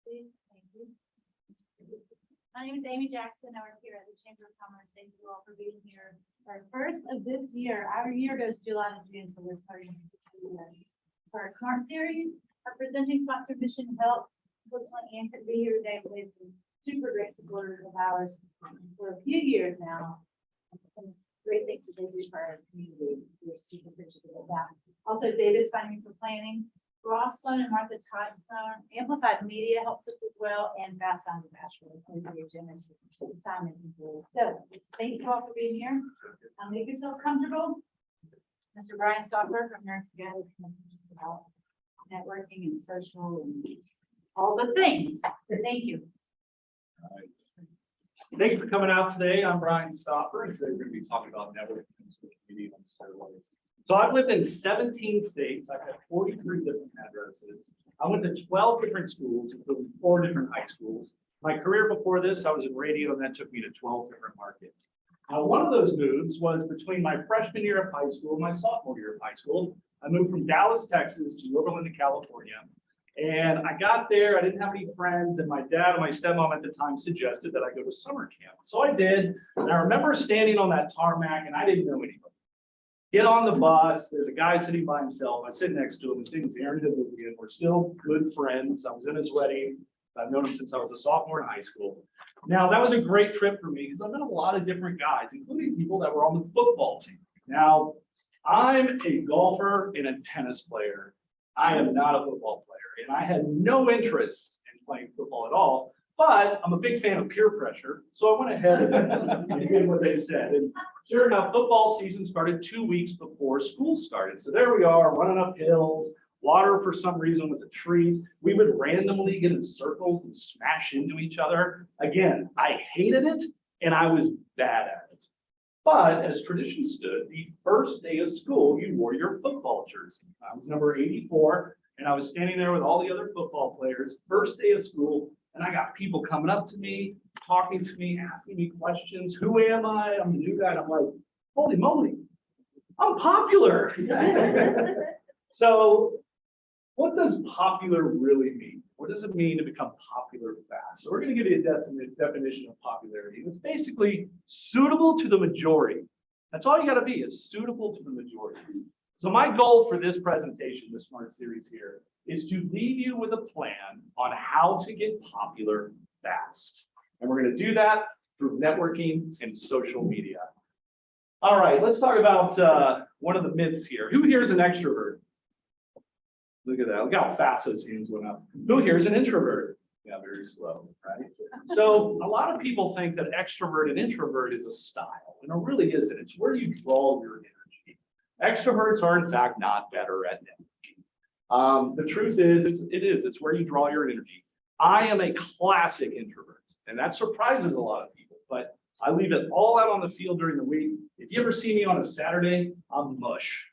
Please. Thank you. My name is Amy Jackson. I work here at the Chamber of Commerce. Thank you all for being here. Our first of this year. Our year goes July to June, so we're starting for our Smart Series. Our presenting sponsor, Mission Health. Unfortunately, Ann couldn't be here today, but they've been super great supporters of ours for a few years now. Some great things that they do for our community. We're super appreciative of that. Also, David's finding for planning. Ross Sloan and Martha Todd Sloan. Amplified Media helps us as well, and Fast Sound of Nashville. Simon. So, thank you all for being here. Make yourselves comfortable. Mr. Brian Stauffer from NerdsToGo is going to teach us about networking and social and all the things. So thank you. All right. Thank you for coming out today. I'm Brian Stauffer, and today we're going to be talking about networking and social media on steroids. So I've lived in 17 states. I've had 43 different addresses. I went to 12 different schools, including 4 different high schools. My career before this, I was in radio, and that took me to 12 different markets. Now, one of those moves was between my freshman year of high school and my sophomore year of high school. I moved from Dallas, Texas to Yorba Linda, California. And I got there, I didn't have any friends, and my dad and my stepmom at the time suggested that I go to summer camp. So I did, and I remember standing on that tarmac, and I didn't know anybody. Get on the bus, there's a guy sitting by himself, I sit next to him, his name is Aaron Hibblegan. We're still good friends. I was in his wedding. I've known him since I was a sophomore in high school. Now, that was a great trip for me because I met a lot of different guys, including people that were on the football team. Now, I'm a golfer and a tennis player. I am not a football player, and I had no interest in playing football at all, but I'm a big fan of peer pressure, so I went ahead and did what they said. And sure enough, football season started 2 weeks before school started. So there we are, running up hills. Water, for some reason, was a treat. We would randomly get in circles and smash into each other. Again, I hated it, and I was bad at it. But as tradition stood, the first day of school, you wore your football jersey. I was number 84, and I was standing there with all the other football players, first day of school, and I got people coming up to me, talking to me, asking me questions. Who am I? I'm the new guy. And I'm like, holy moly, I'm popular. So what does popular really mean? What does it mean to become popular fast? So we're going to give you a definition of popularity. It's basically suitable to the majority. That's all you got to be, is suitable to the majority. So my goal for this presentation, this Smart Series here, is to leave you with a plan on how to get popular fast. And we're going to do that through networking and social media. All right, let's talk about one of the myths here. Who here is an extrovert? Look at that. Look how fast those hands went up. Who here is an introvert? Yeah, very slow, right? So a lot of people think that extrovert and introvert is a style, and it really isn't. It's where you draw your energy. Extroverts are, in fact, not better at networking. The truth is, it's where you draw your energy. I am a classic introvert, and that surprises a lot of people, but I leave it all out on the field during the week. If you ever see me on a Saturday, I'm mush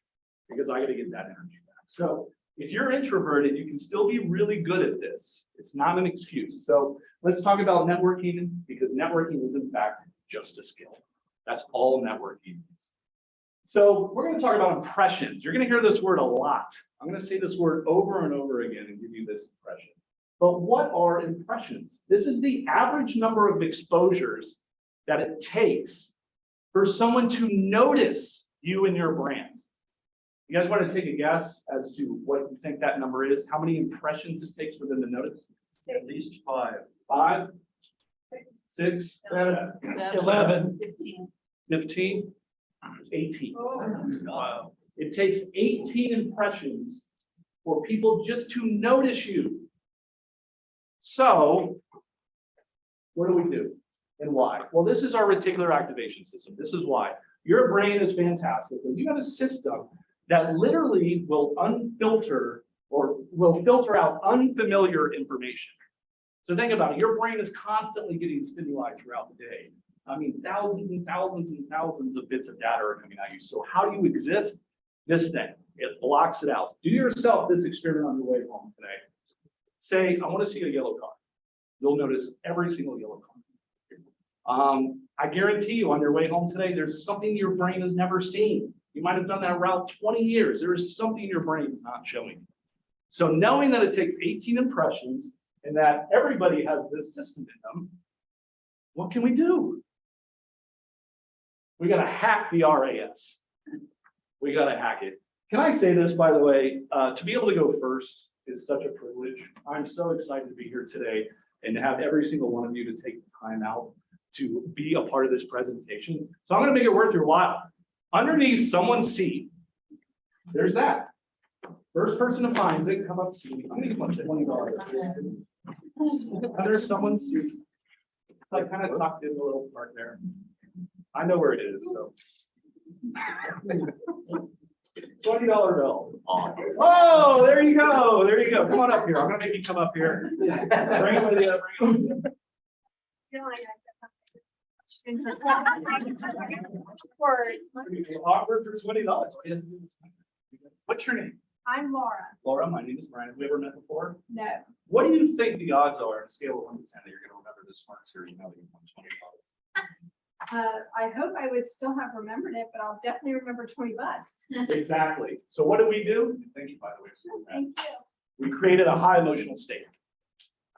because I got to get that energy back. So if you're introverted, you can still be really good at this. It's not an excuse. So let's talk about networking, because networking is in fact just a skill. That's all networking is. So we're going to talk about impressions. You're going to hear this word a lot. I'm going to say this word over and over again and give you this impression. But what are impressions? This is the average number of exposures that it takes for someone to notice you and your brand. You guys want to take a guess as to what you think that number is? How many impressions it takes for them to notice? At least 5. 5? 6? 7? 11? 15? 18. Wow. It takes 18 impressions for people just to notice you. So, what do we do and why? Well, this is our reticular activation system. This is why. Your brain is fantastic, and you have a system that literally will filter out unfamiliar information. So think about it. Your brain is constantly getting stimuli throughout the day. I mean, thousands and thousands and thousands of bits of data are coming at you. So how do you exist? This thing, it blocks it out. Do yourself this experiment on your way home today. Say, I want to see a yellow car. You'll notice every single yellow car. I guarantee you on your way home today, there's something your brain has never seen. You might have done that route 20 years. There is something your brain is not showing. So knowing that it takes 18 impressions and that everybody has this system in them, what can we do? We got to hack the RAS. We got to hack it. Can I say this, by the way, to be able to go first is such a privilege. I'm so excited to be here today and to have every single one of you to take the time out to be a part of this presentation. So I'm going to make it worth your while. Underneath someone's seat, there's that. First person who finds it, come up to me. I'm going to give them $20. Under someone's seat. It's like kind of tucked in the little part there. I know where it is, so. $20 bill. Oh, there you go. There you go. Come on up here. I'm gonna make you come up here. Bring it with you. Bring it with you. Offer for $20. What's your name? I'm Laura. Laura, my name is Brian. Have we ever met before? No. What do you think the odds are on a scale of 1 to 10 that you're gonna remember this smart series now that you've won $20? I hope I would still have remembered it, but I'll definitely remember $20. Exactly. So what did we do? Thank you, by the way. Thank you. We created a high emotional state.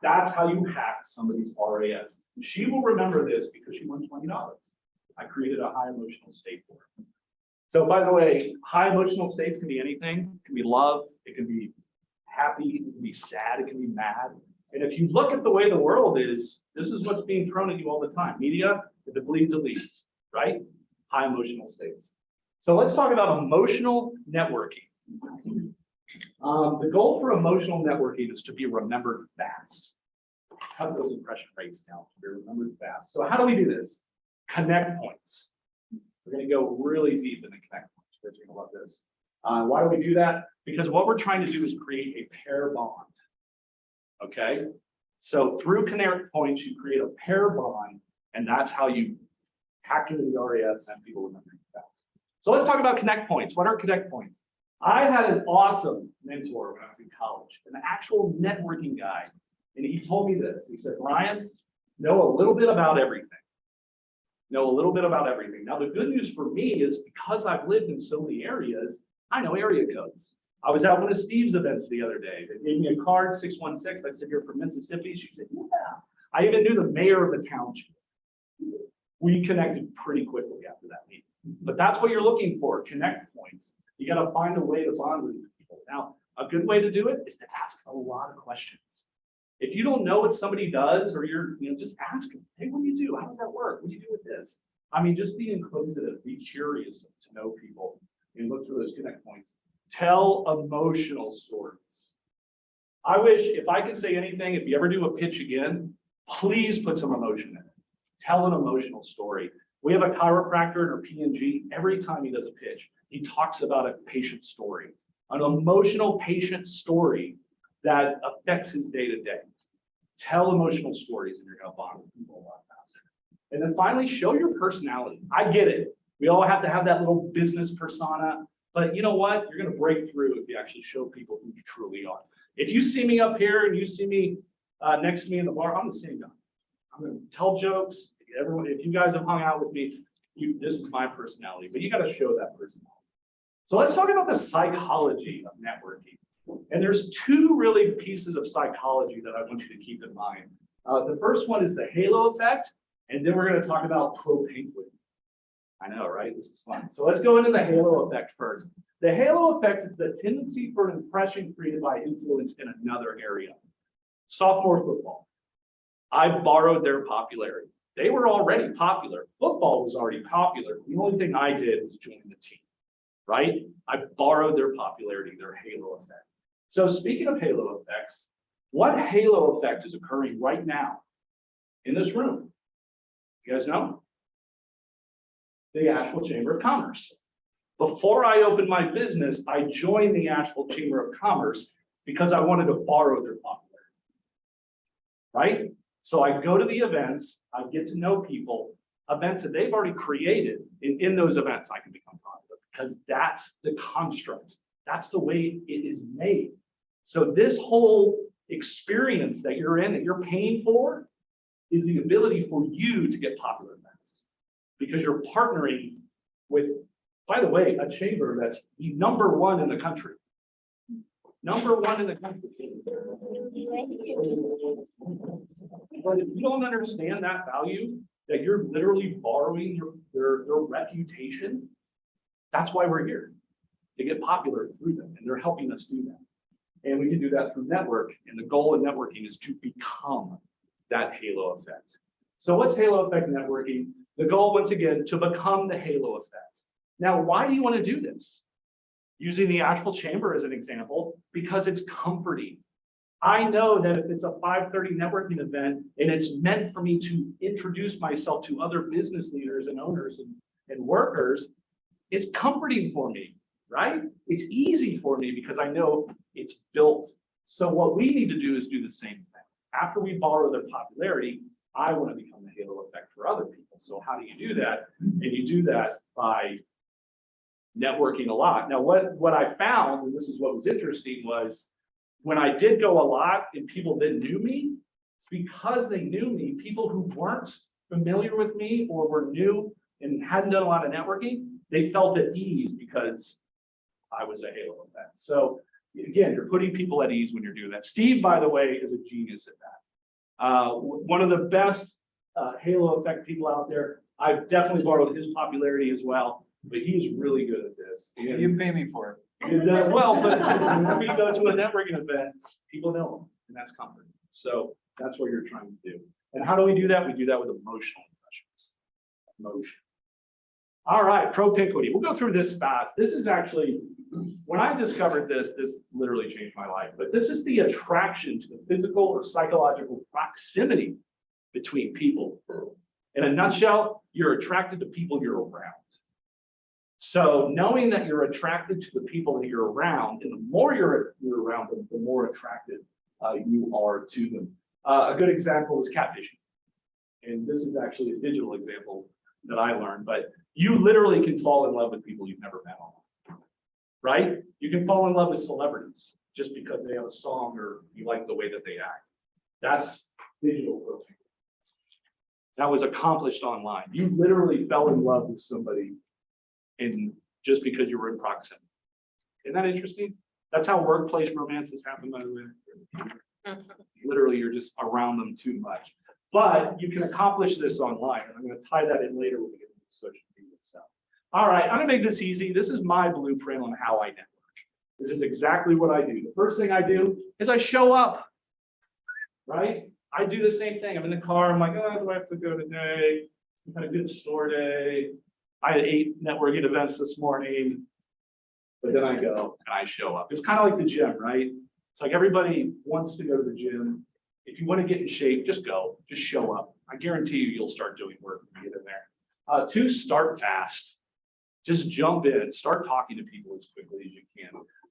That's how you hack somebody's RAS. She will remember this because she won $20. I created a high emotional state for her. So by the way, high emotional states can be anything. It can be love, it can be happy, it can be sad, it can be mad. And if you look at the way the world is, this is what's being thrown at you all the time. Media, if it bleeds, it leads, right? High emotional states. So let's talk about emotional networking. The goal for emotional networking is to be remembered fast. Cut those impression rates down to be remembered fast. So how do we do this? Connect points. We're going to go really deep into connect points. You're going to love this. Why do we do that? Because what we're trying to do is create a pair bond. Okay? So through connect points, you create a pair bond, and that's how you hack into the RAS and people remember you fast. So let's talk about connect points. What are connect points? I had an awesome mentor when I was in college, an actual networking guy, and he told me this. He said, Ryan, know a little bit about everything. Know a little bit about everything. Now, the good news for me is because I've lived in so many areas, I know area codes. I was at one of Steve's events the other day. They gave me a card, 616. I said, you're from Mississippi? She said, yeah. I even knew the mayor of the township. We connected pretty quickly after that meeting. But that's what you're looking for, connect points. You got to find a way to bond with people. Now, a good way to do it is to ask a lot of questions. If you don't know what somebody does, or you're, just ask them, hey, what do you do? How does that work? What do you do with this? I mean, just be inquisitive, be curious to know people, and look for those connect points. Tell emotional stories. I wish, if I could say anything, if you ever do a pitch again, please put some emotion in it. Tell an emotional story. We have a chiropractor in our P&G. Every time he does a pitch, he talks about a patient story, an emotional patient story that affects his day-to-day. Tell emotional stories and you're going to bond with people a lot faster. And then finally, show your personality. I get it. We all have to have that little business persona, but you know what? You're going to break through if you actually show people who you truly are. If you see me up here and you see me next to me in the bar, I'm the same guy. I'm going to tell jokes. Everyone, if you guys have hung out with me, this is my personality, but you got to show that personality. So let's talk about the psychology of networking. And there's two really pieces of psychology that I want you to keep in mind. The first one is the halo effect, and then we're going to talk about propane. I know, right? This is fun. So let's go into the halo effect first. The halo effect is the tendency for an impression created by influence in another area. Sophomore football. I borrowed their popularity. They were already popular. Football was already popular. The only thing I did was join the team, right? I borrowed their popularity, their halo effect. So speaking of halo effects, what halo effect is occurring right now in this room? You guys know? The Asheville Chamber of Commerce. Before I opened my business, I joined the Asheville Chamber of Commerce because I wanted to borrow their popularity, right? So I go to the events, I get to know people, events that they've already created. In those events, I can become popular because that's the construct. That's the way it is made. So this whole experience that you're in, that you're paying for, is the ability for you to get popular fast. Because you're partnering with, by the way, a chamber that's the #1 in the country. #1 in the country. But if you don't understand that value, that you're literally borrowing their reputation, that's why we're here, to get popular through them, and they're helping us do that. And we can do that through network, and the goal of networking is to become that halo effect. So what's halo effect networking? The goal, once again, to become the halo effect. Now, why do you want to do this? Using the actual chamber as an example, because it's comforting. I know that if it's a 5:30 networking event and it's meant for me to introduce myself to other business leaders and owners and workers, it's comforting for me, right? It's easy for me because I know it's built. So what we need to do is do the same thing. After we borrow their popularity, I want to become the halo effect for other people. So how do you do that? And you do that by networking a lot. Now, what I found, and this is what was interesting, was when I did go a lot and people then knew me, because they knew me, people who weren't familiar with me or were new and hadn't done a lot of networking, they felt at ease because I was a halo effect. So again, you're putting people at ease when you're doing that. Steve, by the way, is a genius at that. One of the best halo effect people out there. I've definitely borrowed his popularity as well, but he's really good at this. And You pay me for it. well, but whenever you go to a networking event, people know him, and that's comforting. So that's what you're trying to do. And how do we do that? We do that with emotional impressions. Emotion. All right, propinquity. We'll go through this fast. This is actually, when I discovered this literally changed my life. But this is the attraction to the physical or psychological proximity between people. In a nutshell, you're attracted to people you're around. So knowing that you're attracted to the people that you're around, and the more you're around them, the more attracted you are to them. A good example is catfishing. And this is actually a digital example that I learned, but you literally can fall in love with people you've never met online, right? You can fall in love with celebrities just because they have a song or you like the way that they act. That's digital propinquity. That was accomplished online. You literally fell in love with somebody and just because you were in proximity. Isn't that interesting? That's how workplace romances happen, by the way. Literally, you're just around them too much. But you can accomplish this online. And I'm going to tie that in later when we get into social media stuff. All right, I'm going to make this easy. This is my blueprint on how I network. This is exactly what I do. The first thing I do is I show up, right? I do the same thing. I'm in the car. I'm like, oh, do I have to go today? I've had a good store day. I had 8 networking events this morning, but then I go and I show up. It's kind of like the gym, right? It's like everybody wants to go to the gym. If you want to get in shape, just go, just show up. I guarantee you'll start doing work when you get in there. 2, start fast. Just jump in, start talking to people as quickly as you can.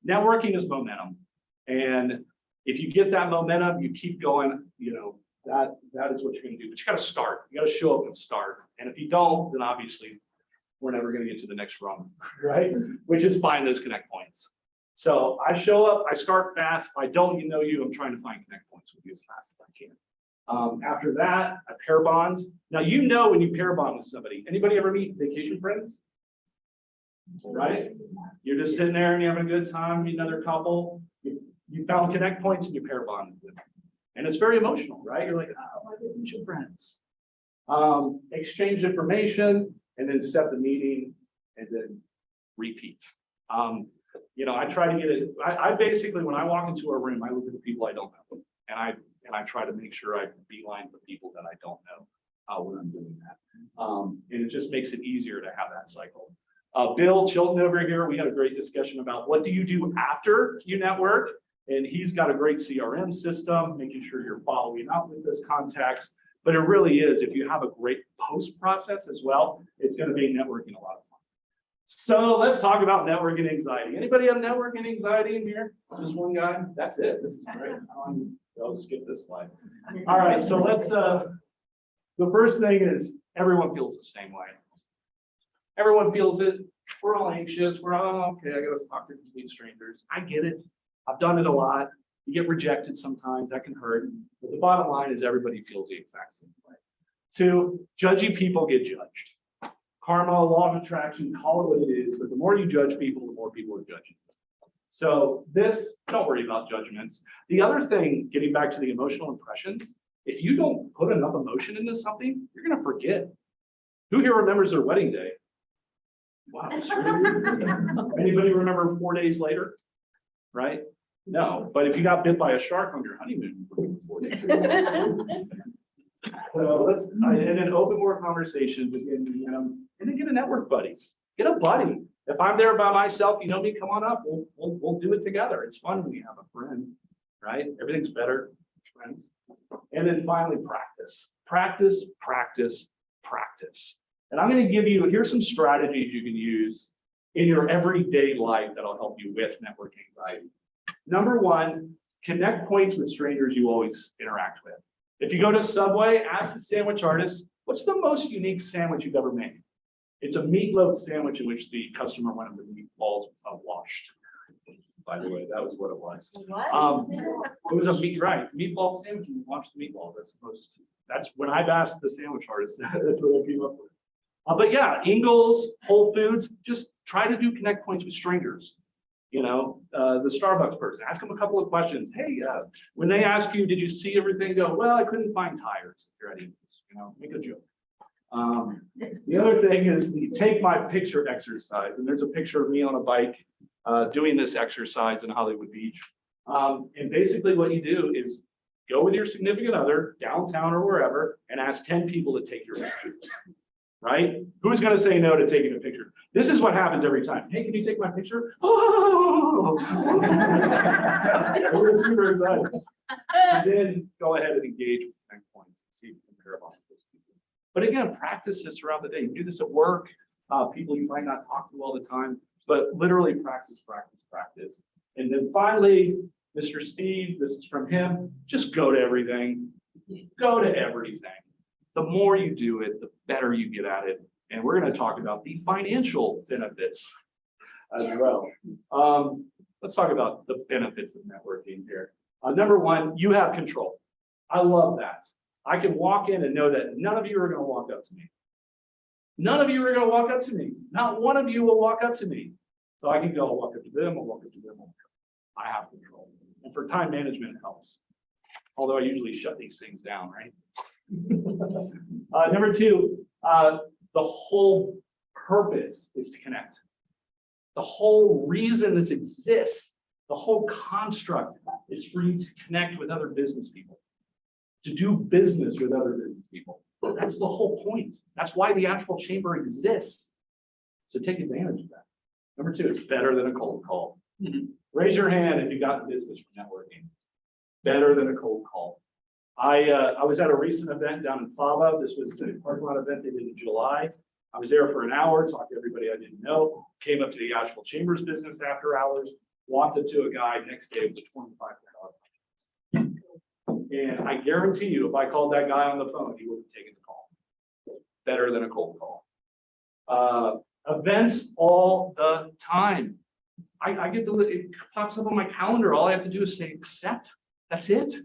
Networking is momentum. And if you get that momentum, you keep going, that is what you're going to do. But you got to start. You got to show up and start. And if you don't, then obviously we're never going to get to the next rung, right? Which is find those connect points. So I show up, I start fast. If I don't know you, I'm trying to find connect points with you as fast as I can. After that, I pair bond. Now, when you pair bond with somebody. Anybody ever meet vacation friends? Right? You're just sitting there and you're having a good time, meet another couple. You found connect points and you pair bond with them. And it's very emotional, right? You're like, oh, my vacation friends. Exchange information and then set the meeting and then repeat. I try to get it. I basically, when I walk into a room, I look at the people I don't know, and I try to make sure I beeline the people that I don't know when I'm doing that. And it just makes it easier to have that cycle. Bill Chilton over here, we had a great discussion about what do you do after you network, and he's got a great CRM system, making sure you're following up with those contacts. But it really is, if you have a great post process as well, it's going to make networking a lot of fun. So let's talk about networking anxiety. Anybody have networking anxiety in here? Just one guy? That's it. This is great. I'll skip this slide. All right, so let's, the first thing is everyone feels the same way. Everyone feels it. We're all anxious. We're all, okay, I got to talk to complete strangers. I get it. I've done it a lot. You get rejected sometimes, that can hurt. But the bottom line is everybody feels the exact same way. 2, judgy people get judged. Karma, law of attraction, call it what it is, but the more you judge people, the more people are judging. So this, don't worry about judgments. The other thing, getting back to the emotional impressions, if you don't put enough emotion into something, you're gonna forget. Who here remembers their wedding day? Wow. Anybody remember 4 days later? Right? No, but if you got bit by a shark on your honeymoon, you remember 4 days later. So and then open more conversations again, and then get a network buddy. Get a buddy. If I'm there by myself, you know me, come on up. We'll do it together. It's fun when you have a friend, right? Everything's better with friends. And then finally, practice. Practice, practice, practice. And I'm going to give you, here's some strategies you can use in your everyday life that'll help you with network anxiety. Number one, connect points with strangers you always interact with. If you go to Subway, ask the sandwich artist, what's the most unique sandwich you've ever made? It's a meatloaf sandwich in which the customer wanted the meatballs washed. By the way, that was what it was. What? It was a meatball sandwich. You wash the meatball. That's when I've asked the sandwich artist. That's what I came up with. But yeah, Ingles, Whole Foods, just try to do connect points with strangers. The Starbucks person, ask them a couple of questions. Hey, when they ask you, did you see everything? Go, well, I couldn't find tires. If you're at Ingles, make a joke. The other thing is the take my picture exercise. And there's a picture of me on a bike doing this exercise in Hollywood Beach. And basically what you do is go with your significant other downtown or wherever and ask 10 people to take your picture. Right? Who's going to say no to taking a picture? This is what happens every time. Hey, can you take my picture? Oh! We're super excited. And then go ahead and engage with connect points and see if you can pair off those people. But again, practice this throughout the day. You do this at work, people you might not talk to all the time, but literally practice, practice, practice. And then finally, Mr. Steve, this is from him, just go to everything. Go to everything. The more you do it, the better you get at it. And we're going to talk about the financial benefits as well. Let's talk about the benefits of networking here. Number one, you have control. I love that. I can walk in and know that none of you are going to walk up to me. None of you are going to walk up to me. Not one of you will walk up to me. So I can go, I'll walk up to them, I'll walk up to them. I have control. And for time management, it helps. Although I usually shut these things down, right? Number two, the whole purpose is to connect. The whole reason this exists, the whole construct is for you to connect with other business people, to do business with other business people. That's the whole point. That's why the actual chamber exists. So take advantage of that. Number two, it's better than a cold call. Raise your hand if you got business from networking. Better than a cold call. I was at a recent event down in Fava. This was a parking lot event they did in July. I was there for an hour, talked to everybody I didn't know, came up to the Asheville Chambers business after hours, walked up to a guy next day with a $2,500. And I guarantee you, if I called that guy on the phone, he would have taken the call. Better than a cold call. Events all the time. I get to, it pops up on my calendar. All I have to do is say accept. That's it.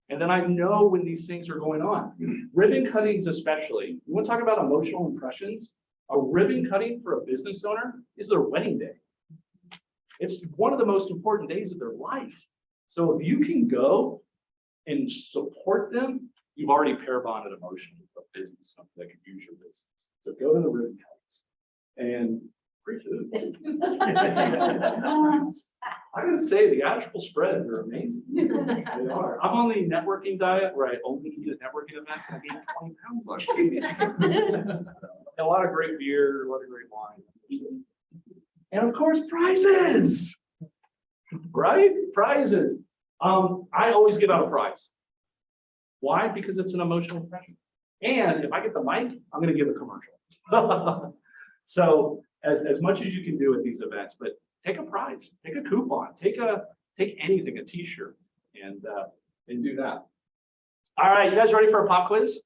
And then I know when these things are going on. Ribbon cuttings especially. You want to talk about emotional impressions? A ribbon cutting for a business owner is their wedding day. It's one of the most important days of their life. So if you can go and support them, you've already pair bonded emotionally with a business owner that could use your business. So go to the ribbon cuttings and free food. I'm going to say the actual spreads are amazing. They are. I'm on the networking diet where I only eat at networking events and I gained 20 pounds last week. A lot of great beer, a lot of great wine. And of course, prizes. Right? Prizes. I always give out a prize. Why? Because it's an emotional impression. And if I get the mic, I'm going to give a commercial. So as much as you can do at these events, but take a prize, take a coupon, take anything, a t-shirt, and do that. All right, you guys ready for a pop quiz?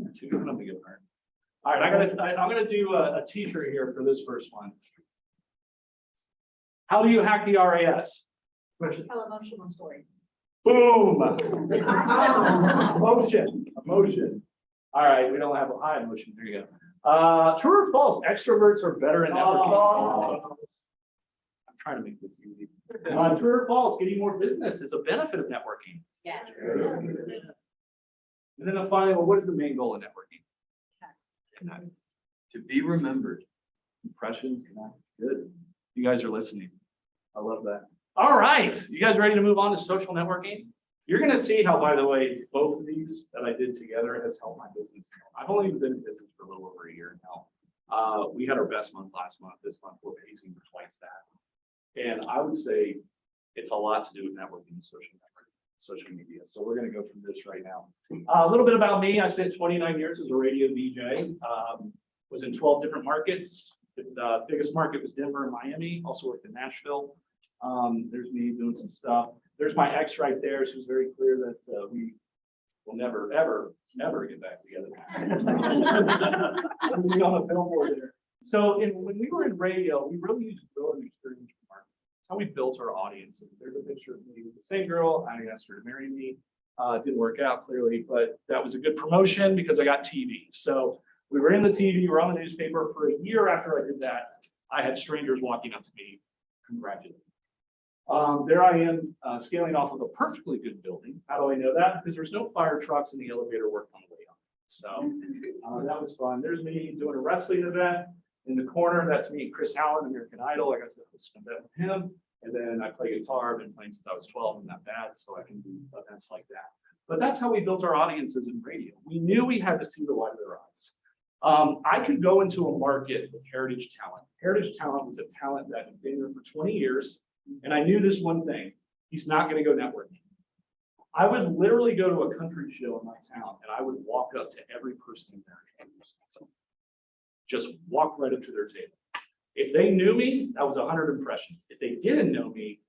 Let's see what I'm gonna get. All right, I'm gonna do a t-shirt here for this first one. How do you hack the RAS? Tell emotional stories. Boom! Emotion. All right, we don't have a high emotion. There you go. True or false? Extroverts are better in networking. I'm trying to make this easy. True or false, getting more business is a benefit of networking. Yeah. And then finally, well, what is the main goal of networking? To be remembered. Impressions, connect. Good. You guys are listening. I love that. All right. You guys ready to move on to social networking? You're going to see how, by the way, both of these that I did together has helped my business. I've only been in business for a little over a year now. We had our best month last month. This month, we're pacing for twice that. And I would say it's a lot to do with networking and social media. So we're going to go through this right now. A little bit about me. I spent 29 years as a radio DJ. Was in 12 different markets. The biggest market was Denver and Miami. Also worked in Nashville. There's me doing some stuff. There's my ex right there. She was very clear that we will never, ever, ever get back together. We'll be on a billboard there. So when we were in radio, we really used to build an experience for marketing. That's how we built our audience. And there's a picture of me with the same girl. I asked her to marry me. It didn't work out clearly, but that was a good promotion because I got TV. So we were in the TV, we were on the newspaper. For a year after I did that, I had strangers walking up to me, congratulating. There I am scaling off of a perfectly good building. How do I know that? Because there's no fire trucks and the elevator worked on the way up. So that was fun. There's me doing a wrestling event. In the corner, that's me, Chris Allen, American Idol. I got to host an event with him. And then I play guitar. I've been playing since I was 12. I'm not bad, so I can do events like that. But that's how we built our audiences in radio. We knew we had to see the white of their eyes. I could go into a market with heritage talent. Heritage talent was a talent that had been there for 20 years. And I knew this one thing, he's not going to go networking. I would literally go to a country show in my town and I would walk up to every person in there and introduce myself. Just walk right up to their table. If they knew me, that was 100 impressions. If they didn't know me,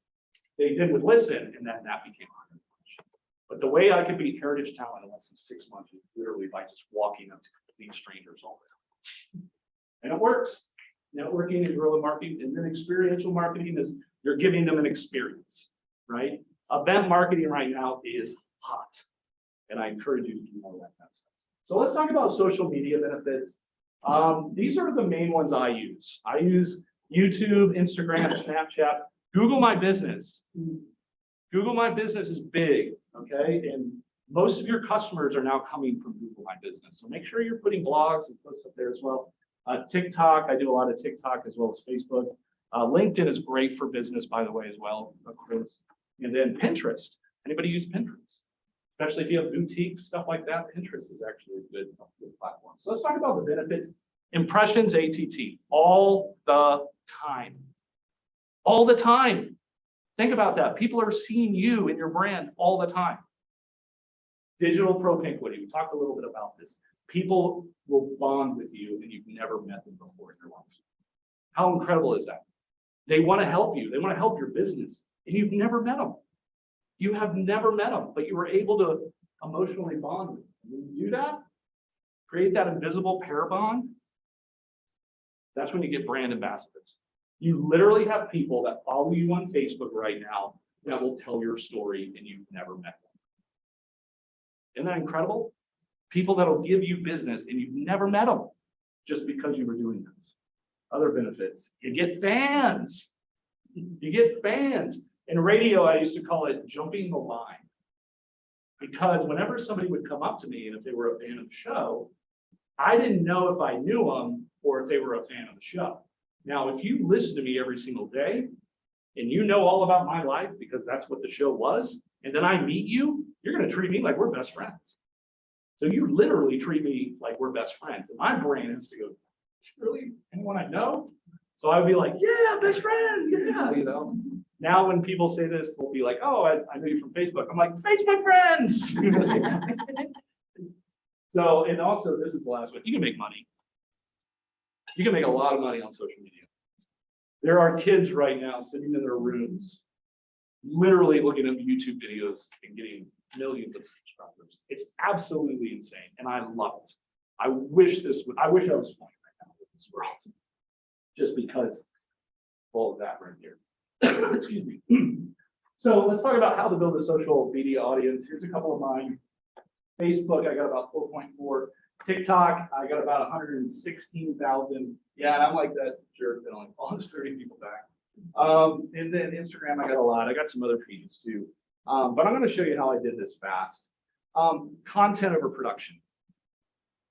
they would listen and then that became 100 impressions. But the way I could beat heritage talent in less than 6 months was literally by just walking up to complete strangers all the time. And it works. Networking is guerrilla marketing, and then experiential marketing is you're giving them an experience, right? Event marketing right now is hot, and I encourage you to do more of that kind of stuff. So let's talk about social media benefits. These are the main ones I use. I use YouTube, Instagram, Snapchat, Google My Business. Google My Business is big, okay? And most of your customers are now coming from Google My Business. So make sure you're putting blogs and posts up there as well. TikTok, I do a lot of TikTok as well as Facebook. LinkedIn is great for business, by the way, as well, of course. And then Pinterest. Anybody use Pinterest? Especially if you have boutiques, stuff like that. Pinterest is actually a good platform. So let's talk about the benefits. Impressions, ATT, all the time. All the time. Think about that. People are seeing you and your brand all the time. Digital propinquity. We talked a little bit about this. People will bond with you and you've never met them before in your life. How incredible is that? They want to help you. They want to help your business and you've never met them. You have never met them, but you were able to emotionally bond with them. When you do that, create that invisible pair bond, that's when you get brand ambassadors. You literally have people that follow you on Facebook right now that will tell your story and you've never met them. Isn't that incredible? People that will give you business and you've never met them just because you were doing this. Other benefits, you get fans. You get fans. In radio, I used to call it jumping the line. Because whenever somebody would come up to me and if they were a fan of the show, I didn't know if I knew them or if they were a fan of the show. Now, if you listen to me every single day and you know all about my life because that's what the show was, and then I meet you, you're going to treat me like we're best friends. So you literally treat me like we're best friends. And my brain has to go, really? Anyone I know? So I would be like, yeah, best friend, yeah, you know. Now when people say this, they'll be like, oh, I know you from Facebook. I'm like, Facebook friends. So, and also, this is the last one. You can make money. You can make a lot of money on social media. There are kids right now sitting in their rooms, literally looking at YouTube videos and getting millions of subscribers. It's absolutely insane, and I love it. I wish I was playing right now with this world, just because of all of that right here. Excuse me. So let's talk about how to build a social media audience. Here's a couple of mine. Facebook, I got about 4.4. TikTok, I got about 116,000. Yeah, and I'm like that jerk that only follows 30 people back. And then Instagram, I got a lot. I got some other pages too. But I'm going to show you how I did this fast. Content over production.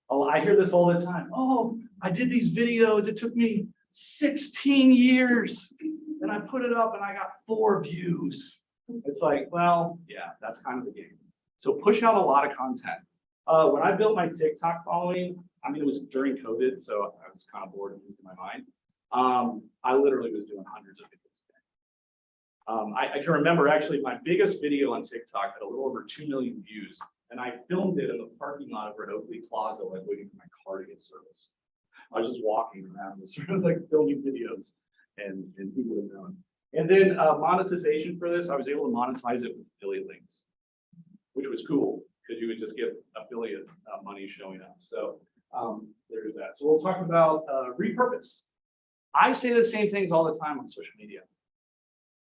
Oh, I hear this all the time. Oh, I did these videos. It took me 16 years. Then I put it up and I got 4 views. It's like, well, yeah, that's kind of the game. So push out a lot of content. When I built my TikTok following, I mean, it was during COVID, so I was kind of bored and losing my mind. I literally was doing hundreds of videos a day. I can remember actually my biggest video on TikTok had a little over 2 million views, and I filmed it in the parking lot over at Oakley Plaza, like waiting for my car to get serviced. I was just walking around and sort of like filming videos, and people would have known. And then monetization for this, I was able to monetize it with affiliate links, which was cool because you would just get affiliate money showing up. So there's that. So we'll talk about repurpose. I say the same things all the time on social media.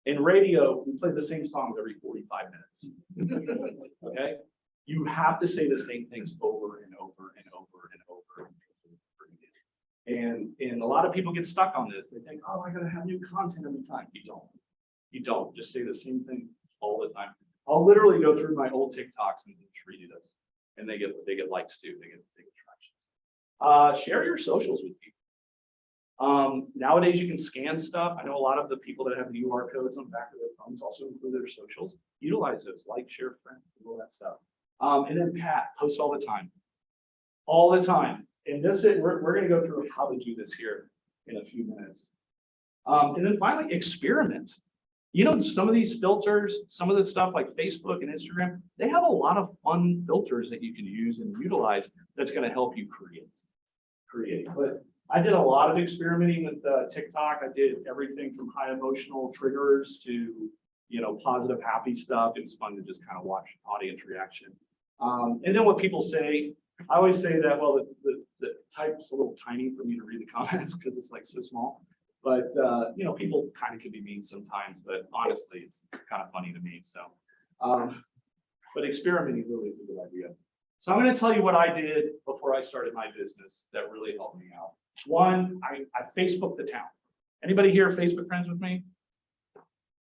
In radio, we play the same songs every 45 minutes. Okay? You have to say the same things over and over and over and over and over again. And a lot of people get stuck on this. They think, oh, I gotta have new content every time. You don't. You don't. Just say the same thing all the time. I'll literally go through my old TikToks and treat those, and they get likes too. They get traction. Share your socials with people. Nowadays you can scan stuff. I know a lot of the people that have the UR codes on the back of their phones also include their socials. Utilize those, like, share, friend, all that stuff. And then post all the time. All the time. And this is, we're going to go through how to do this here in a few minutes. And then finally, experiment. You know, some of these filters, some of the stuff like Facebook and Instagram, they have a lot of fun filters that you can use and utilize that's going to help you create. But I did a lot of experimenting with TikTok. I did everything from high emotional triggers to, you know, positive, happy stuff. It was fun to just kind of watch audience reaction. And then what people say, I always say that, well, the type's a little tiny for me to read the comments because it's like so small. But, you know, people kind of can be mean sometimes, but honestly, it's kind of funny to me. So, but experimenting really is a good idea. So I'm going to tell you what I did before I started my business that really helped me out. One, I Facebooked the town. Anybody here Facebook friends with me?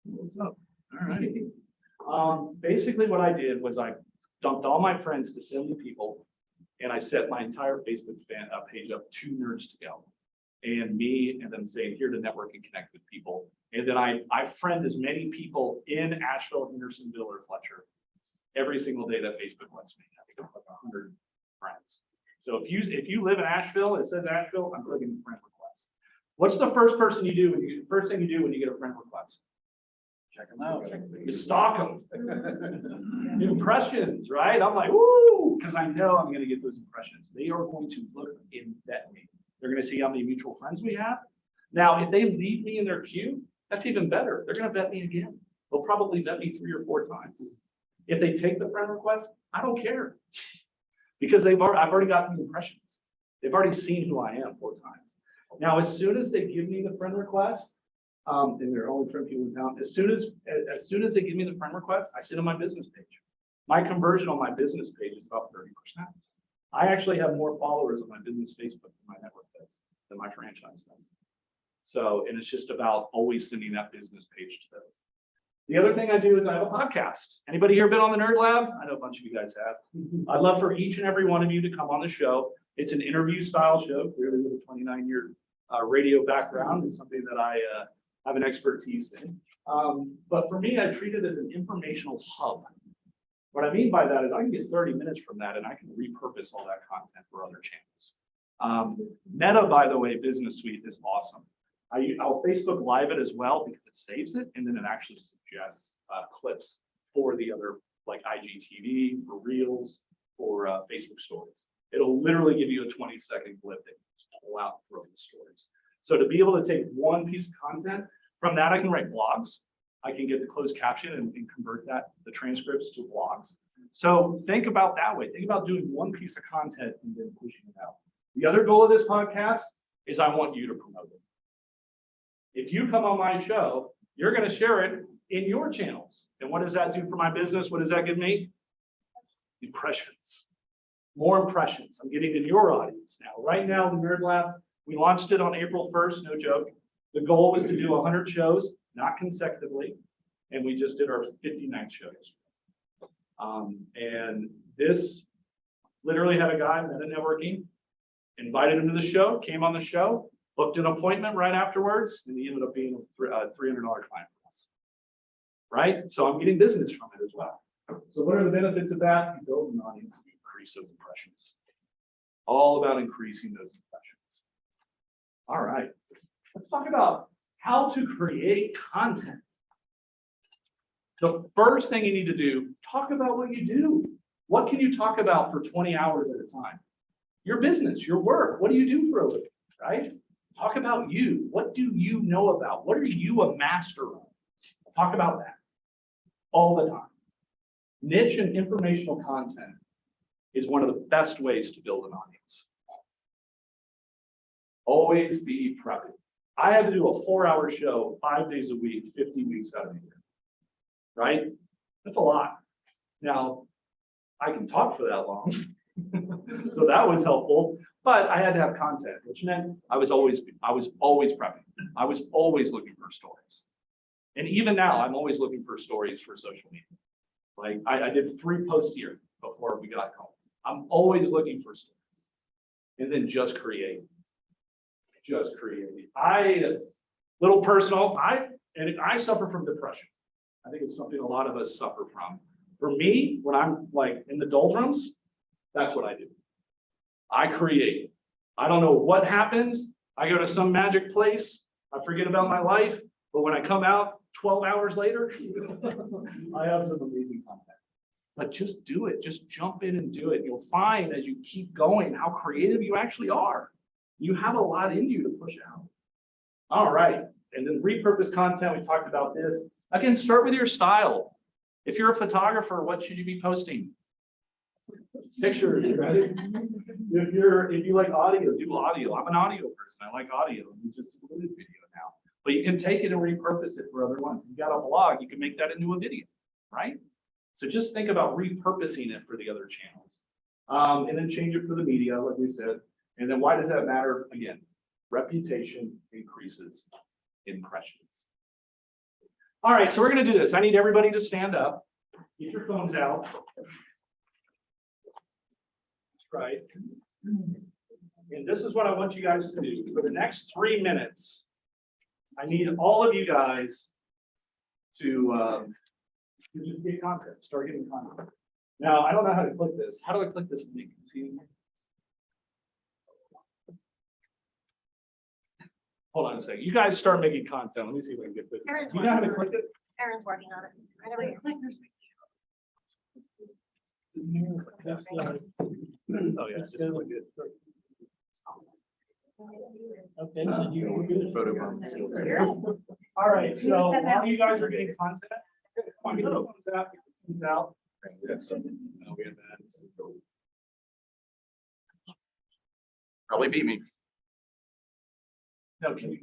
What's up? All right. Basically what I did was I dumped all my friends to 70 people, and I set my entire Facebook page up to NerdsToGo. And me, and then saying here to network and connect with people. And then I friend as many people in Asheville, Hendersonville, or Fletcher every single day that Facebook lets me. I think it's like 100 friends. So if you live in Asheville, it says Asheville, I'm clicking friend request. What's the first thing you do when you get a friend request? Check them out. You stalk them. Impressions, right? I'm like, woo, because I know I'm going to get those impressions. They are going to look and vet me. They're going to see how many mutual friends we have. Now, if they leave me in their queue, that's even better. They're going to vet me again. They'll probably vet me 3 or 4 times. If they take the friend request, I don't care. Because I've already gotten the impressions. They've already seen who I am 4 times. Now, as soon as they give me the friend request, and they're only friend people in town, as soon as they give me the friend request, I sit on my business page. My conversion on my business page is about 30%. I actually have more followers on my business Facebook than my network does, than my franchise does. So, and it's just about always sending that business page to those. The other thing I do is I have a podcast. Anybody here been on the Nerd Lab? I know a bunch of you guys have. I'd love for each and every one of you to come on the show. It's an interview style show, clearly with a 29-year radio background. It's something that I have an expertise in. But for me, I treat it as an informational hub. What I mean by that is I can get 30 minutes from that and I can repurpose all that content for other channels. Meta, by the way, Business Suite is awesome. I'll Facebook Live it as well because it saves it, and then it actually suggests clips for the other, like IGTV, for Reels, for Facebook Stories. It'll literally give you a 20-second clip that you just pull out from the stories. So to be able to take one piece of content, from that I can write blogs. I can get the closed caption and convert the transcripts to blogs. So think about that way. Think about doing one piece of content and then pushing it out. The other goal of this podcast is I want you to promote it. If you come on my show, you're going to share it in your channels. And what does that do for my business? What does that give me? Impressions. More impressions. I'm getting in your audience now. Right now, the Nerd Lab, we launched it on April 1st, no joke. The goal was to do 100 shows, not consecutively, and we just did our 59th show yesterday. And this literally had a guy met at networking, invited him to the show, came on the show, booked an appointment right afterwards, and he ended up being a $300 client for us. Right? So I'm getting business from it as well. So what are the benefits of that? You build an audience, you increase those impressions. All about increasing those impressions. All right. Let's talk about how to create content. The first thing you need to do, talk about what you do. What can you talk about for 20 hours at a time? Your business, your work. What do you do for a living, right? Talk about you. What do you know about? What are you a master of? Talk about that all the time. Niche and informational content is one of the best ways to build an audience. Always be prepping. I had to do a 4-hour show 5 days a week, 50 weeks out of the year. Right? That's a lot. Now, I can talk for that long. So that was helpful, but I had to have content, which meant I was always prepping. I was always looking for stories. And even now, I'm always looking for stories for social media. Like I did 3 posts here before we got home. I'm always looking for stories. And then just create. Just create. Little personal, I suffer from depression. I think it's something a lot of us suffer from. For me, when I'm like in the doldrums, that's what I do. I create. I don't know what happens. I go to some magic place. I forget about my life. But when I come out 12 hours later, I have some amazing content. But just do it. Just jump in and do it. You'll find as you keep going how creative you actually are. You have a lot in you to push out. All right. And then repurpose content. We talked about this. Again, start with your style. If you're a photographer, what should you be posting? Pictures, right? If you like audio, do audio. I'm an audio person. I like audio. We just included video now. But you can take it and repurpose it for other ones. You got a blog, you can make that into a video, right? So just think about repurposing it for the other channels. And then change it for the media, like we said. And then why does that matter? Again, reputation increases impressions. All right, so we're going to do this. I need everybody to stand up. Get your phones out. That's right. And this is what I want you guys to do. For the next 3 minutes, I need all of you guys to just get content, start getting content. Now, I don't know how to click this. How do I click this link? See? Hold on a second. You guys start making content. Let me see if I can get this. Do you know how to click it? Aaron's working on it. I never click. Oh, yeah. Just click it. Okay, so you Photo bomb. All right, so while you guys are getting content, come on, get the phones out. Probably beat me. No, can you?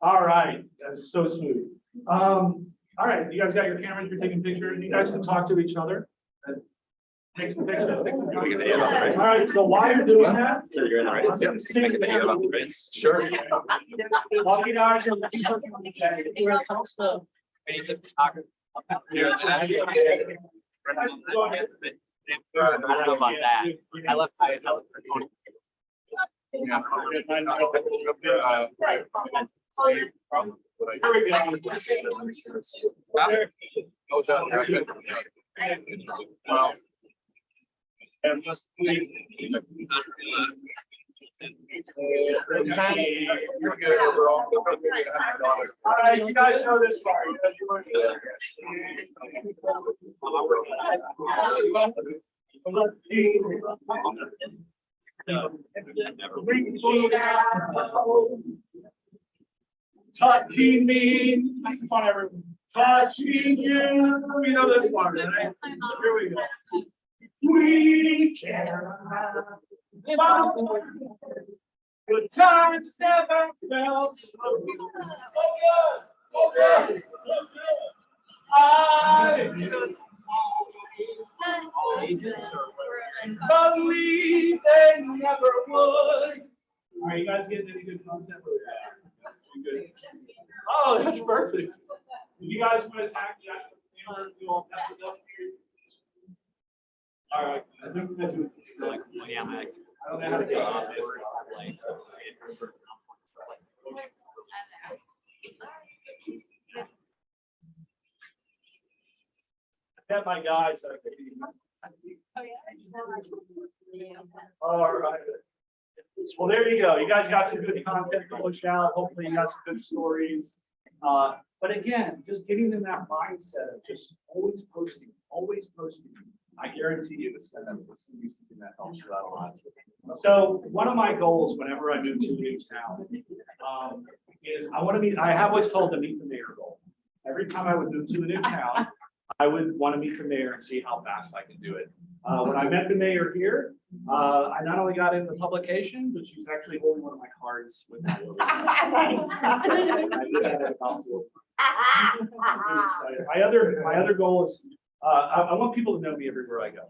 All right, that's so smooth. All right, you guys got your cameras, you're taking pictures, you guys can talk to each other. And take some pictures. All right, so while you're doing that. So you're in the race? Yeah. Make a video about the race. Sure. While you guys are looking for I need to talk. I don't know about that. I left for Tony. Well, and just you're good overall. all right, you guys know this part. Touching me, come on, everyone. Touching you, you know this part, right? Here we go. We can good times never felt so good. So good. I believe that's perfect. You guys want to attack the actual camera? You all have to go here. All right. I think that's what you're like. Yeah, I don't know how to get off this. I had my guys. All right. Well, there you go. You guys got some good content to push out. Hopefully you got some good stories. But again, just getting in that mindset of just always posting. I guarantee you it's something that helps you out a lot. So one of my goals whenever I move to a new town is I have what's called the meet the mayor goal. Every time I would move to a new town, I would want to meet the mayor and see how fast I can do it. When I met the mayor here, I not only got in the publication, but she's actually holding one of my cards with my logo. My other goal is I want people to know me everywhere I go.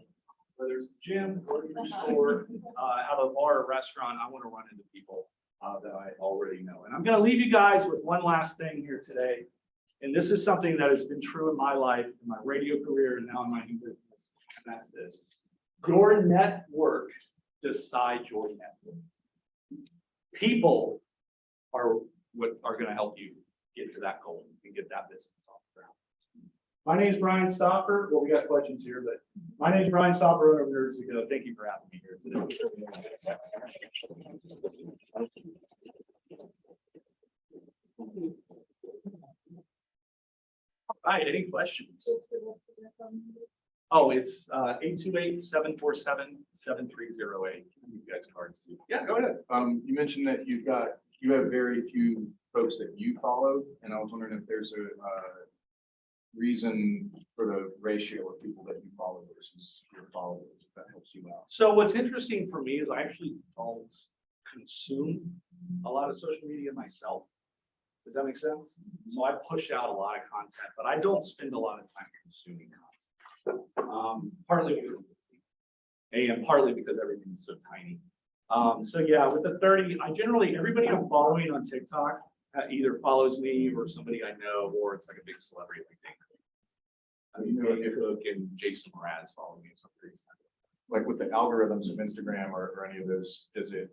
Whether it's a gym, grocery store, at a bar or restaurant, I want to run into people that I already know. And I'm going to leave you guys with one last thing here today. And this is something that has been true in my life, in my radio career, and now in my new business. And that's this. Your network decides your network. People are what are going to help you get to that goal and get that business off the ground. My name is Brian Stauffer. Well, we got questions here, but my name is Brian Stauffer, owner of NerdsToGo. Thank you for having me here today. All right, any questions? Oh, it's 828-747-7308. You guys cards too. Yeah, go ahead. You mentioned that you have very few folks that you follow, and I was wondering if there's a reason for the ratio of people that you follow versus your followers, if that helps you out. So what's interesting for me is I actually don't consume a lot of social media myself. Does that make sense? So I push out a lot of content, but I don't spend a lot of time consuming content. Partly because and partly because everything is so tiny. So yeah, with the 30, everybody I'm following on TikTok either follows me or somebody I know, or it's like a big celebrity like Dave. Cook and Jason Mraz follow me. So Like with the algorithms of Instagram or any of those, does it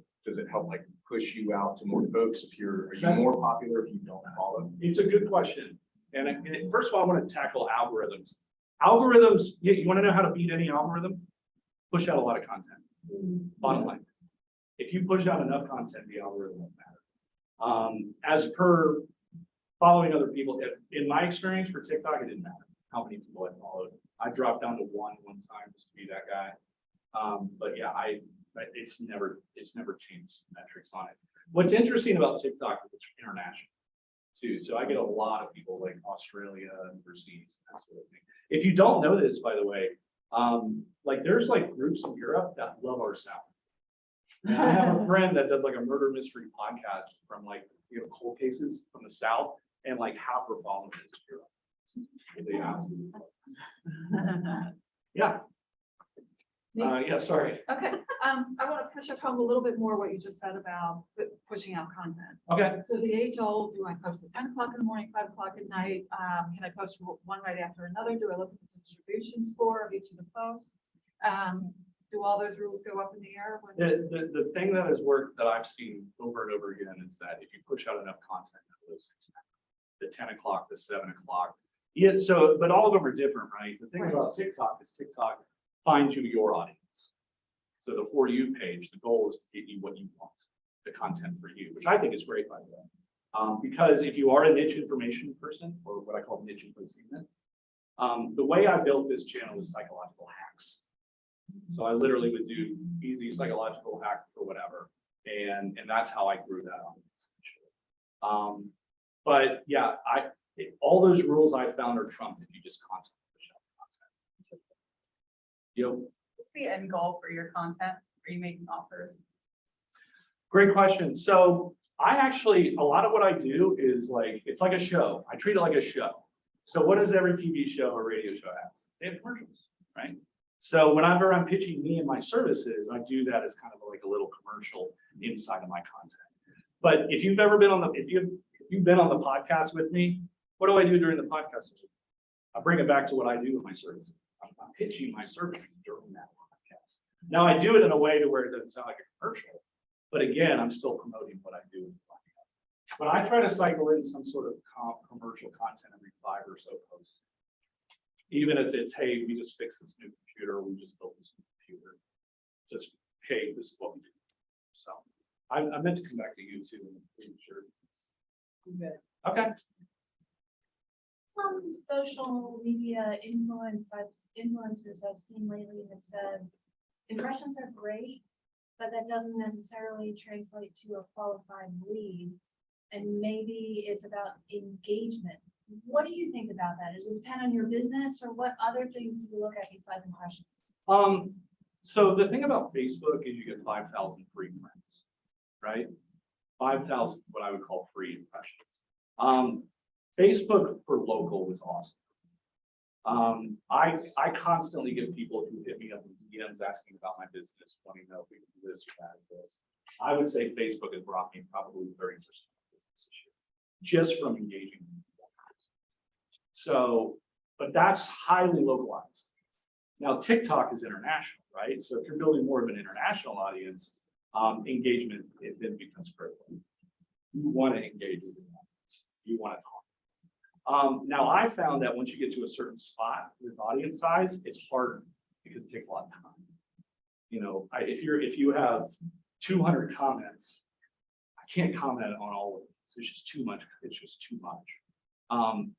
help like push you out to more folks are you more popular if you don't follow? It's a good question. And first of all, I want to tackle algorithms. Algorithms, you want to know how to beat any algorithm? Push out a lot of content. Bottom line. If you push out enough content, the algorithm won't matter. As per following other people, in my experience for TikTok, it didn't matter how many people I followed. I dropped down to one time just to be that guy. But yeah, it's never changed metrics on it. What's interesting about TikTok is it's international too. So I get a lot of people like Australia and overseas, that sort of thing. If you don't know this, by the way, like there's like groups in Europe that love our sound. And I have a friend that does like a murder mystery podcast from like, cold cases from the South, and like half her followers is Europe. Yeah. Yeah, sorry. Okay, I want to push up home a little bit more what you just said about pushing out content. Okay. So the age old, do I post at 10 o'clock in the morning, 5 o'clock at night? Can I post one right after another? Do I look at the distribution score of each of the posts? Do all those rules go up in the air? The thing that has worked that I've seen over and over again is that if you push out enough content, the 10 o'clock, the 7 o'clock. Yeah, so, but all of them are different, right? The thing about TikTok is TikTok finds you your audience. So the For You page, the goal is to get you what you want, the content for you, which I think is great, by the way. Because if you are a niche information person, or what I call niche infotainment, the way I built this channel is psychological hacks. So I literally would do easy psychological hack for whatever. And that's how I grew that audience. But yeah, all those rules I found are trumped if you just constantly push out content. What's the end goal for your content? Are you making offers? Great question. So I actually, a lot of what I do is like, it's like a show. I treat it like a show. So what does every TV show or radio show have? They have commercials, right? So whenever I'm pitching me and my services, I do that as kind of like a little commercial inside of my content. But if you've ever been on the, if you've been on the podcast with me. What do I do during the podcast? I bring it back to what I do with my services. I'm pitching my services during that podcast. Now I do it in a way to where it doesn't sound like a commercial, but again, I'm still promoting what I do in the podcast. But I try to cycle in some sort of commercial content every 5 or so posts. Even if it's, hey, we just fixed this new computer, we just built this new computer. Just, hey, this is what we do. So I meant to come back to you too. I'm pretty sure. Okay. Some social media influencers I've seen lately have said impressions are great, but that doesn't necessarily translate to a qualified lead. And maybe it's about engagement. What do you think about that? Does it depend on your business, or what other things do you look at besides impressions? So the thing about Facebook is you get 5,000 free friends, right? 5,000, what I would call free impressions. Facebook for local was awesome. I constantly get people who hit me up in DMs asking about my business, wanting to know if we can do this or that or this. I would say Facebook has brought me probably 30% of business this year, just from engaging. So, but that's highly localized. Now TikTok is international, right? So if you're building more of an international audience, engagement, it then becomes critical. You want to engage with them. You want to talk. Now I found that once you get to a certain spot with audience size, it's harder because it takes a lot of time. You know, if you have 200 comments, I can't comment on all of them. So it's just too much. It's just too much.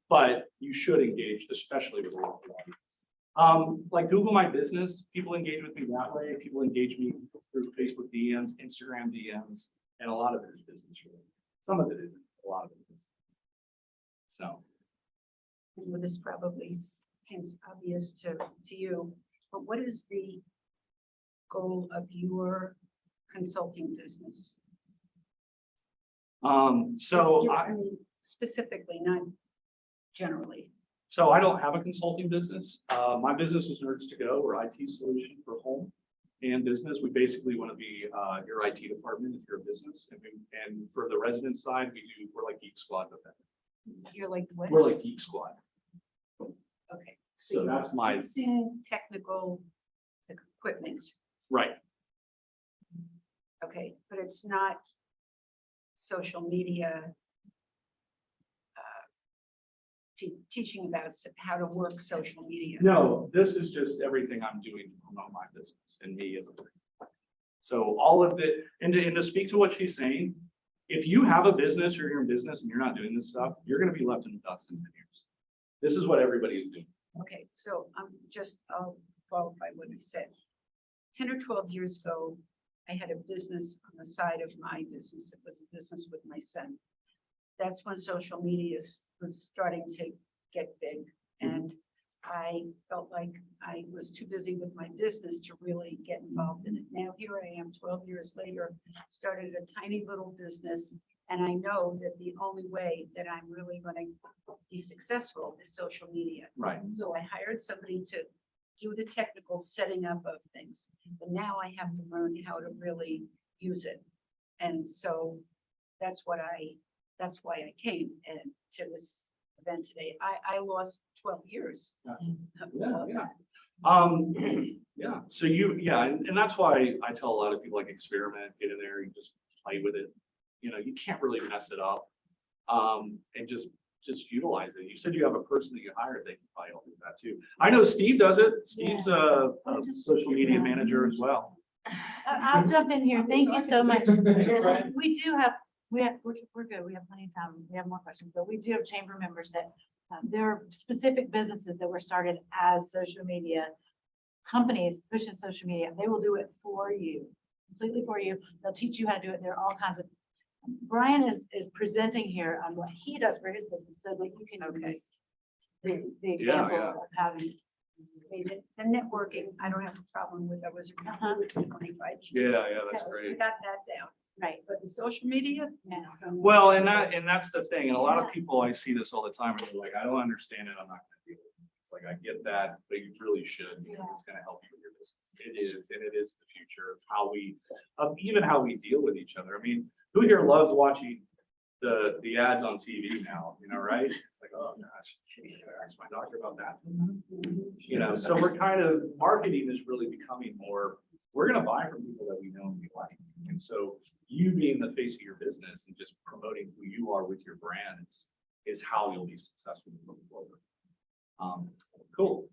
But you should engage, especially with a local audience. Like Google My Business, people engage with me that way. People engage me through Facebook DMs, Instagram DMs, and a lot of it is business related. Some of it isn't, a lot of it is. So. Well, this probably seems obvious to you, but what is the goal of your consulting business? Specifically, not generally. So I don't have a consulting business. My business is NerdsToGo, or IT solution for home and business. We basically want to be your IT department if you're a business. And for the resident side, we're like Geek Squad with that. You're like what? We're like Geek Squad. Okay. So that's my using technical equipment. right. Okay, but it's not social media. Teaching about how to work social media. No, this is just everything I'm doing to promote my business and me as a brand. So all of it, and to speak to what she's saying, if you have a business or you're in business and you're not doing this stuff, you're going to be left in the dust in 10 years. This is what everybody is doing. Okay, so I'll qualify what you said. 10 or 12 years ago, I had a business on the side of my business. It was a business with my son. That's when social media was starting to get big. And I felt like I was too busy with my business to really get involved in it. Now here I am 12 years later, started a tiny little business. And I know that the only way that I'm really going to be successful is social media. Right. So I hired somebody to do the technical setting up of things. But now I have to learn how to really use it. And so that's why I came to this event today. I lost 12 years. Yeah. So and that's why I tell a lot of people, like, experiment, get in there, you just play with it. You know, you can't really mess it up. And just utilize it. You said you have a person that you hired, they can probably help with that too. I know Steve does it. Steve's a social media manager as well. I'll jump in here. Thank you so much. We do have, we're good. We have plenty of time. We have more questions, but we do have chamber members that there are specific businesses that were started as social media companies pushing social media. They will do it for you, completely for you. They'll teach you how to do it. There are all kinds of. Brian is presenting here on what he does for his business, so that you can use the example of having. The networking, I don't have a problem with. I was around for 25 years. Yeah, that's I great. got that down. Right. But the social media? Yeah. Well, and that's the thing. And a lot of people, I see this all the time, and they're like, I don't understand it. I'm not going to deal with it. It's like, I get that, but you really should, because it's going to help you with your business. It is, and it is the future of how we, even how we deal with each other. I mean, who here loves watching the ads on TV now, right? It's like, oh gosh, I asked my doctor about that. So we're kind of, marketing is really becoming more, we're gonna buy from people that we know and we like. And so you being the face of your business and just promoting who you are with your brands is how you'll be successful moving forward. Cool.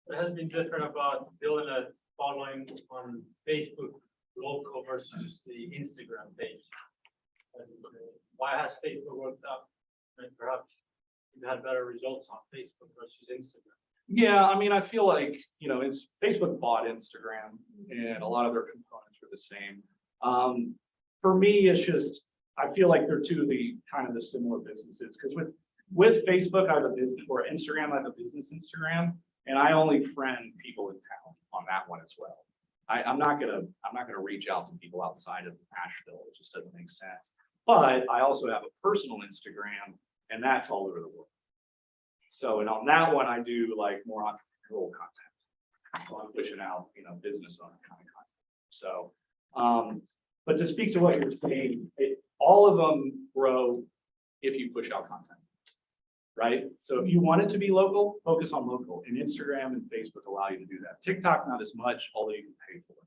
What has been different about building a following on Facebook local versus the Instagram page? And, why has Facebook worked out? And perhaps you've had better results on Facebook versus Instagram. Yeah, I mean, I feel like, it's Facebook bought Instagram and a lot of their components are the same. For me, it's just, I feel like they're two of the kind of the similar businesses, because with Facebook, I have a business, or Instagram, I have a business Instagram, and I only friend people in town on that one as well. I'm not gonna reach out to people outside of Nashville. It just doesn't make sense. But I also have a personal Instagram, and that's all over the world. So, and on that one, I do like more entrepreneurial content. So I'm pushing out, business owner kind of content. So, but to speak to what you're saying, all of them grow if you push out content, right? So if you want it to be local, focus on local, and Instagram and Facebook allow you to do that. TikTok, not as much, although you can pay for it.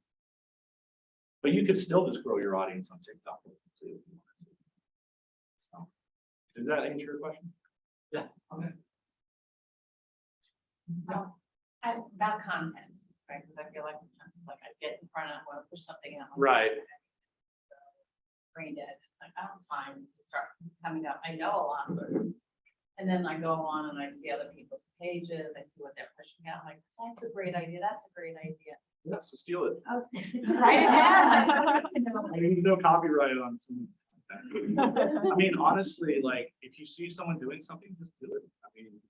But you could still just grow your audience on TikTok too, if you wanted to. So, does that answer your question? Yeah. Okay. About content, right? Because I feel like sometimes it's like I get in front of, I want to push something out. Right. Brain dead. It's like, I don't have time to start coming up. I know a lot. And then I go on and I see other people's pages. I see what they're pushing out. I'm like, that's a great idea. That's a great idea. Yeah, so steal it. Right? I mean, no copyright on some. I mean, honestly, like if you see someone doing something, just do it. I mean,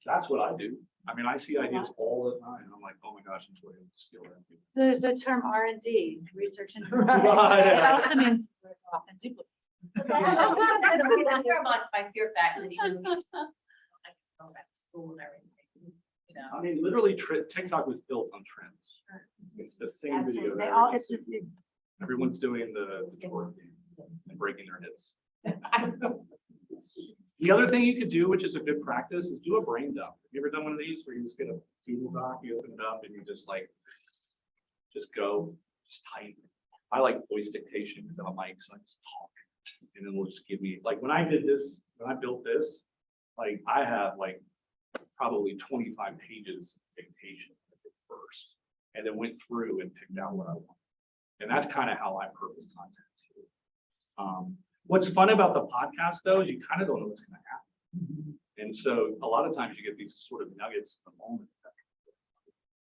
that's what I do. I mean, I see ideas all the time. I'm like, oh my gosh, I'm going to steal that. There's a term R&D, research and Right. development. It also means often duplicate. My fear factor, even I just go back to school and everything, I mean, literally, TikTok was built on trends. It's the same video. Absolutely. that They all, everyone's it's doing. Everyone's doing the twerk dance and breaking their hips. The other thing you could do, which is a good practice, is do a brain dump. Have you ever done one of these where you just get a Google Doc, you open it up and you just type. I like voice dictation because I'm a mic, so I just talk. And then we'll just give me, like when I did this, when I built this, like I have like probably 25 pages of dictation first, and then went through and picked out what I want. And that's kind of how I purpose content too. What's fun about the podcast though, is you kind of don't know what's going to happen. And so a lot of times you get these sort of nuggets in the moment.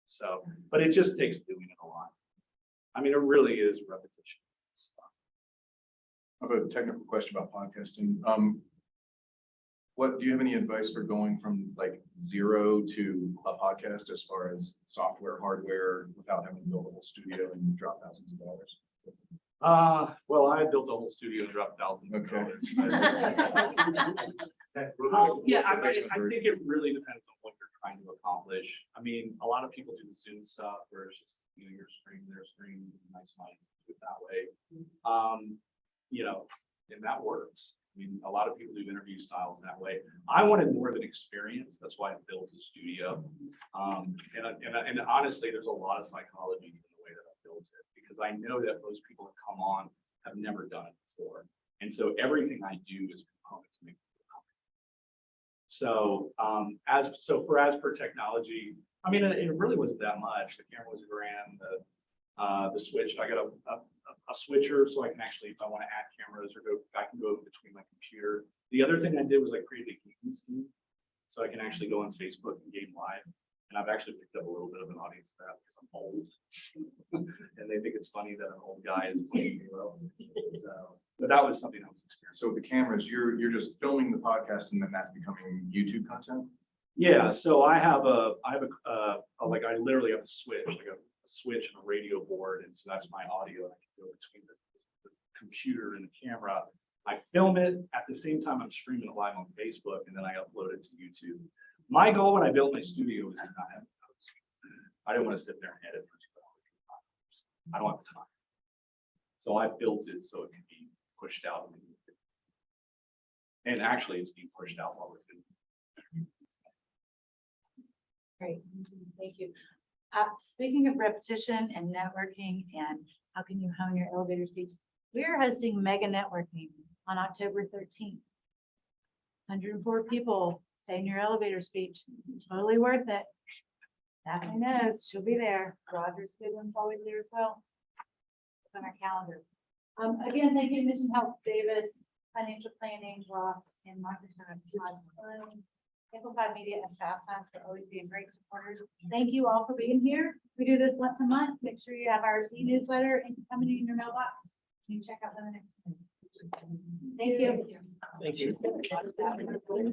So, but it just takes doing it a lot. I mean, it really is repetition. I have a technical question about podcasting. What do you have any advice for going from like zero to a podcast as far as software, hardware, without having to build a whole studio and drop thousands of dollars? Well, I built a whole studio and dropped thousands of Okay. dollars. Yeah, I think it really depends on what you're trying to accomplish. I mean, a lot of people do the Zoom stuff where it's just, your screen, their screen, nice mic, do it that way. And that works. I mean, a lot of people do interview styles that way. I wanted more of an experience. That's why I built a studio. And honestly, there's a lot of psychology in the way that I built it, because I know that most people that come on have never done it before. And so everything I do is a component to make it happen. So as per technology, I mean, it really wasn't that much. The camera was grand, the switch, I got a switcher so I can actually, if I want to add cameras or I can go between my computer. The other thing I did was I created a gaming scene so I can actually go on Facebook and game live. And I've actually picked up a little bit of an audience for that because I'm old. And they think it's funny that an old guy is playing Halo. So, but that was something I was experiencing. So with the cameras, you're just filming the podcast and then that's becoming YouTube content? Yeah, so I literally have a switch, like a switch and a radio board, and so that's my audio. I can go between the computer and the camera. I film it at the same time I'm streaming it live on Facebook, and then I upload it to YouTube. My goal when I built my studio was to not have those. I didn't want to sit there and edit for 2 hours. I don't have the time. So I built it so it could be pushed out. And actually, it's being pushed out while we're doing. Great, thank you. Speaking of repetition and networking and how can you hone your elevator speech, we are hosting mega networking on October 13th. 104 people saying your elevator speech, totally worth it. Daphne knows, she'll be there. Roger's good one's always there as well. It's on our calendar. Again, thank you, Mission Health Davis, Financial Planning, Ross, and Martha Turner, Amplified Media, and Fast Signs for always being great supporters. Thank you all for being here. We do this once a month. Make sure you have our e-newsletter and coming in your mailbox. So you can check out the next one. Thank you. Thank you.